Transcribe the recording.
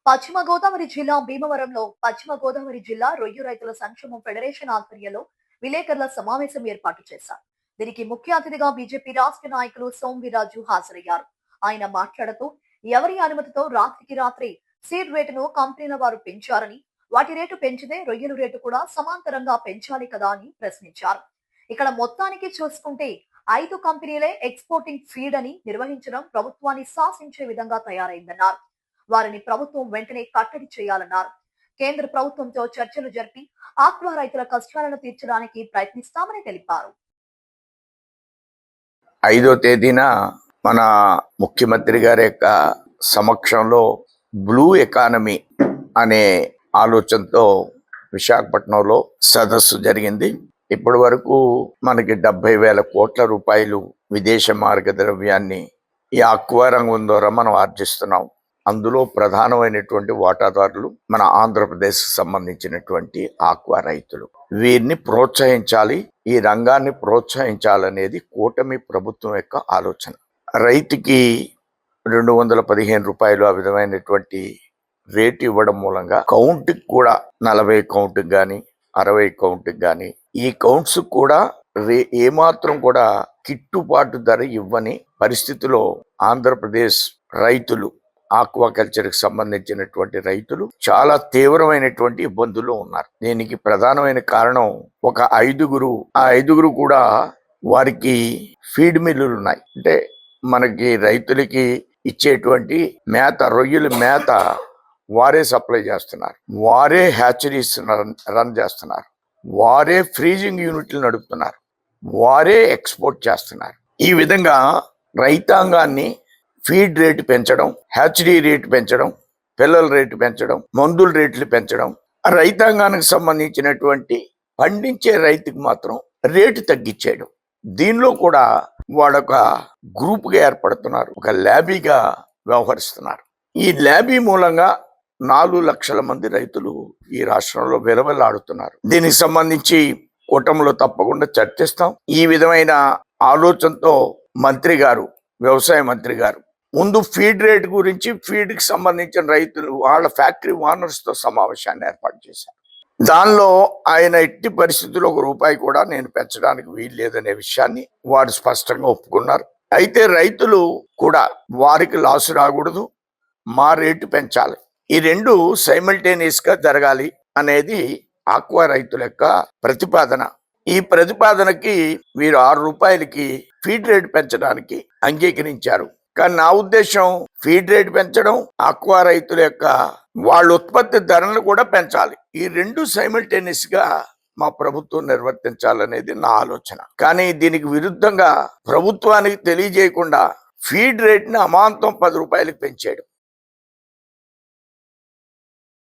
పశ్చిమ గోదావరి జిల్లా భీమవరంలో పశ్చిమ గోదావరి జిల్లా రొయ్య రైతుల సంక్షేమం ఫెడరేషన్ ఆధ్వర్యంలో విలేకరుల సమావేశం ఏర్పాటు చేశారు. దీనికి ముఖ్య అతిథిగా బీజేపీ రాష్ట్ర నాయకులు సోంవీరాజు హాజరయ్యారు. ఆయన మాట్లాడుతూ ఎవరి అనుమతితో రాత్రికి రాత్రి సీడ్ రేటును కంపెనీల వారు పెంచారని, వాటి రేటు పెంచితే రొయ్యల రేటు కూడా సమాంతరంగా పెంచాలి కదా అని ప్రశ్నించారు. ఇక్కడ మొత్తానికి చూసుకుంటే 5 కంపెనీలే ఎక్స్పోర్టింగ్ ఫీడ్ అని నిర్వహించడం ప్రభుత్వాన్ని శాసించే విధంగా తయారైందన్నారు. వారిని ప్రభుత్వం వెంటనే కట్టడి చేయాలన్నారు. కేంద్ర ప్రభుత్వంతో చర్చలు జరిపి ఆక్వా రైతుల కష్టాలను తీర్చడానికి ప్రయత్నిస్తామని తెలిపారు. 5వ తేదీన మన ముఖ్యమంత్రి గారి యొక్క సమక్షంలో బ్లూ ఎకానమీ అనే ఆలోచనతో విశాఖపట్నంలో సదస్సు జరిగింది. ఇప్పటి వరకు మనకి 70,000 కోట్ల రూపాయలు విదేశ మార్గద్రవ్యాన్ని ఈ ఆక్వా రంగం ద్వారా మనం ఆర్జిస్తున్నాం. అందులో ప్రధానమైనటువంటి వాటాదారులు మన ఆంధ్రప్రదేశ్ సంబంధించినటువంటి ఆక్వా రైతులు. వీరిని ప్రోత్సహించాలి, ఈ రంగాన్ని ప్రోత్సహించాలనేది కూటమి ప్రభుత్వం యొక్క ఆలోచన. రైతుకి 215 రూపాయలు ఆ విధమైనటువంటి రేటు ఇవ్వడం మూలంగా కౌంట్కి కూడా 40 కౌంట్కి కానీ 60 కౌంట్కి కానీ ఈ కౌంట్స్ కూడా ఏమాత్రం కూడా గిట్టుబాటు ధర ఇవ్వని పరిస్థితిలో ఆంధ్రప్రదేశ్ రైతులు, ఆక్వాకల్చర్కి సంబంధించినటువంటి రైతులు చాలా తీవ్రమైనటువంటి ఇబ్బందుల్లో ఉన్నారు. దీనికి ప్రధానమైన కారణం ఒక 5గురు. ఆ 5గురు కూడా వారికి ఫీడ్ మిల్లులు ఉన్నాయి. అంటే మనకి రైతులకి ఇచ్చేటువంటి మేత, రొయ్యల మేత వారే సప్లై చేస్తున్నారు, వారే హ్యాచరీస్ రన్ చేస్తున్నారు, వారే ఫ్రీజింగ్ యూనిట్లు నడుపుతున్నారు, వారే ఎక్స్పోర్ట్ చేస్తున్నారు. ఈ విధంగా రైతాంగాన్ని ఫీడ్ రేటు పెంచడం, హ్యాచరీ రేటు పెంచడం, పిల్లల రేటు పెంచడం, మందుల రేట్లు పెంచడం, రైతాంగానికి సంబంధించినటువంటి పండించే రైతుకి మాత్రం రేటు తగ్గించేయడం. దీనిలో కూడా వాడొక గ్రూప్గా ఏర్పడుతున్నారు, ఒక ల్యాబీగా వ్యవహరిస్తున్నారు. ఈ ల్యాబీ మూలంగా 4 లక్షల మంది రైతులు ఈ రాష్ట్రంలో విలవిల్లాడుతున్నారు. దీనికి సంబంధించి కూటమిలో తప్పకుండా చర్చిస్తాం. ఈ విధమైన ఆలోచనతో మంత్రి గారు, వ్యవసాయ మంత్రి గారు ముందు ఫీడ్ రేట్ గురించి, ఫీడ్కి సంబంధించిన రైతులు వాళ్ళ ఫ్యాక్టరీ ఓనర్స్తో సమావేశాన్ని ఏర్పాటు చేశారు. దానిలో ఆయన ఎట్టి పరిస్థితుల్లో ₹1 కూడా నేను పెంచడానికి వీలు లేదనే విషయాన్ని వారు స్పష్టంగా ఒప్పుకున్నారు. అయితే రైతులు కూడా వారికి లాస్ రాకూడదు, మా రేటు పెంచాలి, ఈ రెండు సైమల్టేనియస్ గా జరగాలి అనేది ఆక్వా రైతుల యొక్క ప్రతిపాదన. ఈ ప్రతిపాదనకి వీరు ₹6కి ఫీడ్ రేట్ పెంచడానికి అంగీకరించారు. కానీ నా ఉద్దేశం ఫీడ్ రేట్ పెంచడం, ఆక్వా రైతుల యొక్క వాళ్ళ ఉత్పత్తి ధరలను కూడా పెంచాలి. ఈ రెండు సైమల్టేనియస్ గా మా ప్రభుత్వం నిర్వర్తించాలనేది నా ఆలోచన. కానీ దీనికి విరుద్ధంగా ప్రభుత్వానికి తెలియజేయకుండా ఫీడ్ రేట్ ని అమాంతం ₹10కి పెంచాడు.